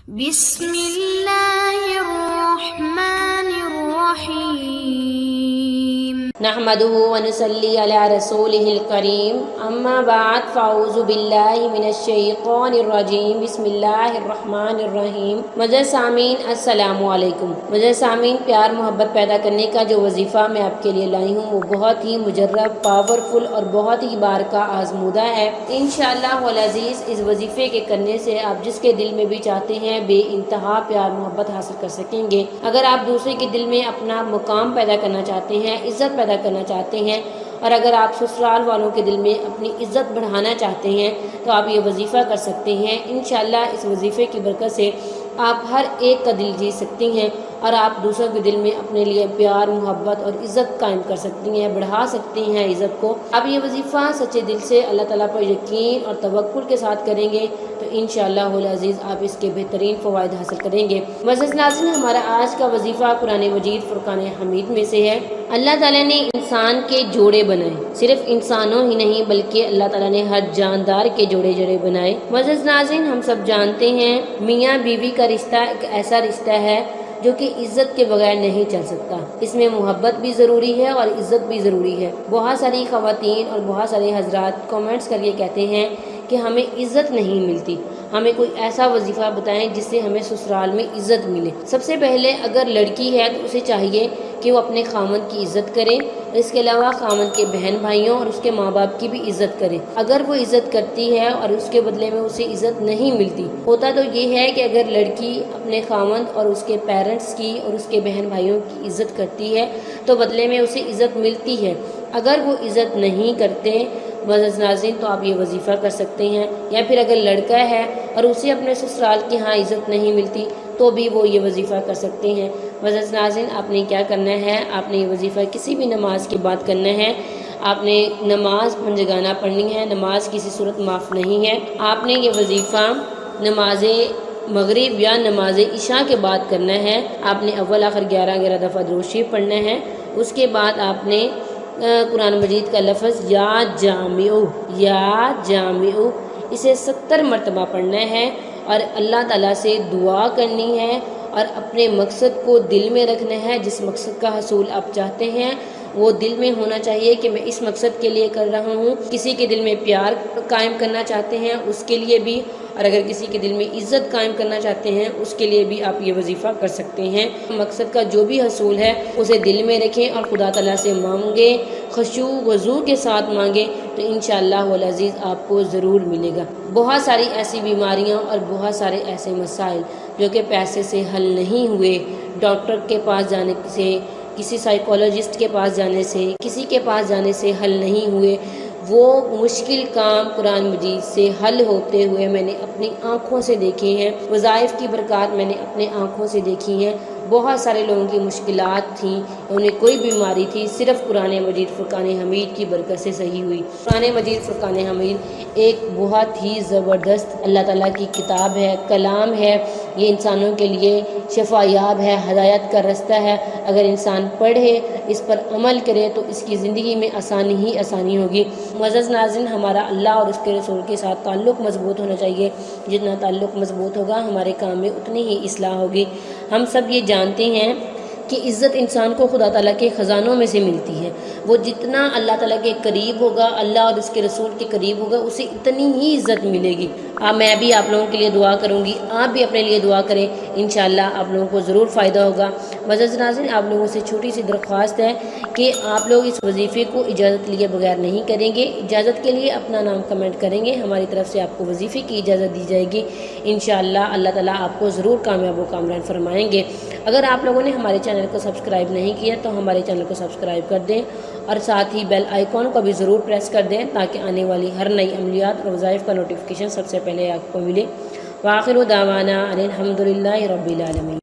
بسم اللہ الرحمن الرحیم نحمده ونصلي على رسوله الكريم اما بعد فاعوذ باللہ من الشیطان الرجیم بسم اللہ الرحمن الرحیم۔ معزز سامعین السلام علیکم۔ معزز سامعین، پیار محبت پیدا کرنے کا جو وظیفہ میں آپ کے لیے لائی ہوں وہ بہت ہی مجرب، پاورفل اور بہت ہی بارکا آزمودہ ہے۔ انشاءاللہ العزیز اس وظیفے کے کرنے سے آپ جس کے دل میں بھی چاہتے ہیں بے انتہا پیار محبت حاصل کر سکیں گے۔ اگر آپ دوسرے کے دل میں اپنا مقام پیدا کرنا چاہتے ہیں، عزت پیدا کرنا چاہتے ہیں، اور اگر آپ سسرال والوں کے دل میں اپنی عزت بڑھانا چاہتے ہیں تو آپ یہ وظیفہ کر سکتے ہیں۔ انشاءاللہ اس وظیفے کی برکت سے آپ ہر ایک کا دل جیت سکتی ہیں اور آپ دوسروں کے دل میں اپنے لیے پیار محبت اور عزت قائم کر سکتی ہیں، بڑھا سکتی ہیں عزت کو۔ آپ یہ وظیفہ سچے دل سے اللہ تعالیٰ پر یقین اور توکل کے ساتھ کریں گے تو انشاءاللہ العزیز آپ اس کے بہترین فوائد حاصل کریں گے۔ معزز ناظرین، ہمارا آج کا وظیفہ قرآن مجید فرقان حمید میں سے ہے۔ اللہ تعالیٰ نے انسان کے جوڑے بنائے، صرف انسانوں ہی نہیں بلکہ اللہ تعالیٰ نے ہر جاندار کے جوڑے بنائے۔ معزز ناظرین، ہم سب جانتے ہیں میاں بیوی کا رشتہ ایک ایسا رشتہ ہے جو کہ عزت کے بغیر نہیں چل سکتا۔ اس میں محبت بھی ضروری ہے اور عزت بھی ضروری ہے۔ بہت ساری خواتین اور بہت سارے حضرات کامنٹس کر کے کہتے ہیں کہ ہمیں عزت نہیں ملتی، ہمیں کوئی ایسا وظیفہ بتائیں جس سے ہمیں سسرال میں عزت ملے۔ سب سے پہلے اگر لڑکی ہے تو اسے چاہیے کہ وہ اپنے خامند کی عزت کرے، اس کے علاوہ خامند کے بہن بھائیوں اور اس کے ماں باپ کی بھی عزت کرے۔ اگر وہ عزت کرتی ہے اور اس کے بدلے میں اسے عزت نہیں ملتی، ہوتا تو یہ ہے کہ اگر لڑکی اپنے خامند اور اس کے پیرنٹس کی اور اس کے بہن بھائیوں کی عزت کرتی ہے تو بدلے میں اسے عزت ملتی ہے۔ اگر وہ عزت نہیں کرتے معزز ناظرین تو آپ یہ وظیفہ کر سکتے ہیں، یا پھر اگر لڑکا ہے اور اسے اپنے سسرال کی ہاں عزت نہیں ملتی تو بھی وہ یہ وظیفہ کر سکتے ہیں۔ معزز ناظرین، آپ نے کیا کرنا ہے، آپ نے یہ وظیفہ کسی بھی نماز کی بات کرنا ہے۔ آپ نے نماز پنجگانہ پڑھنی ہے، نماز کسی صورت معاف نہیں ہے۔ آپ نے یہ وظیفہ نماز مغرب یا نماز عشاء کے بعد کرنا ہے۔ آپ نے اول آخر 11 دفعہ درود شریف پڑھنا ہے۔ اس کے بعد آپ نے قرآن مجید کا لفظ یا جامع اسے 70 مرتبہ پڑھنا ہے اور اللہ تعالیٰ سے دعا کرنی ہے اور اپنے مقصد کو دل میں رکھنا ہے۔ جس مقصد کا حصول آپ چاہتے ہیں وہ دل میں ہونا چاہیے کہ میں اس مقصد کے لیے کر رہا ہوں۔ کسی کے دل میں پیار قائم کرنا چاہتے ہیں اس کے لیے بھی، اور اگر کسی کے دل میں عزت قائم کرنا چاہتے ہیں اس کے لیے بھی آپ یہ وظیفہ کر سکتے ہیں۔ مقصد کا جو بھی حصول ہے اسے دل میں رکھیں اور خدا تعالیٰ سے مانگیں، خشوع وضو کے ساتھ مانگیں تو انشاءاللہ العزیز آپ کو ضرور ملے گا۔ بہت ساری ایسی بیماریاں اور بہت سارے ایسے مسائل جو کہ پیسے سے حل نہیں ہوئے، ڈاکٹر کے پاس جانے سے، کسی سائیکولوجسٹ کے پاس جانے سے، کسی کے پاس جانے سے حل نہیں ہوئے، وہ مشکل کام قرآن مجید سے حل ہوتے ہوئے میں نے اپنی آنکھوں سے دیکھے ہیں۔ وظائف کی برکات میں نے اپنے آنکھوں سے دیکھی ہیں۔ بہت سارے لوگوں کی مشکلات تھیں، انہیں کوئی بیماری تھی، صرف قرآن مجید فرقان حمید کی برکت سے صحیح ہوئی۔ قرآن مجید فرقان حمید ایک بہت ہی زبردست اللہ تعالیٰ کی کتاب ہے، کلام ہے۔ یہ انسانوں کے لیے شفا یاب ہے، ہدایت کا رستہ ہے۔ اگر انسان پڑھے، اس پر عمل کرے تو اس کی زندگی میں آسانی ہی آسانی ہوگی۔ معزز ناظرین، ہمارا اللہ اور اس کے رسول کے ساتھ تعلق مضبوط ہونا چاہیے۔ جتنا تعلق مضبوط ہوگا ہمارے کام میں اتنی ہی اصلاح ہوگی۔ ہم سب یہ جانتے ہیں کہ عزت انسان کو خدا تعالیٰ کے خزانوں میں سے ملتی ہے۔ وہ جتنا اللہ تعالیٰ کے قریب ہوگا، اللہ اور اس کے رسول کے قریب ہوگا، اسے اتنی ہی عزت ملے گی۔ میں بھی آپ لوگوں کے لیے دعا کروں گی، آپ بھی اپنے لیے دعا کریں، انشاءاللہ آپ لوگوں کو ضرور فائدہ ہوگا۔ معزز ناظرین، آپ لوگوں سے چھوٹی سی درخواست ہے کہ آپ لوگ اس وظیفے کو اجازت لیے بغیر نہیں کریں گے۔ اجازت کے لیے اپنا نام کمنٹ کریں گے، ہماری طرف سے آپ کو وظیفے کی اجازت دی جائے گی۔ انشاءاللہ اللہ تعالیٰ آپ کو ضرور کامیاب و کامران فرمائیں گے۔ اگر آپ لوگوں نے ہمارے چینل کو سبسکرائب نہیں کیا تو ہمارے چینل کو سبسکرائب کر دیں اور ساتھ ہی بیل آئیکن کو بھی ضرور پریس کر دیں تاکہ آنے والی ہر نئی عملیات اور وظائف کا نوٹیفیکیشن سب سے پہلے آپ کو ملے۔ وآخر دعوانا ان الحمد للہ رب العالمین۔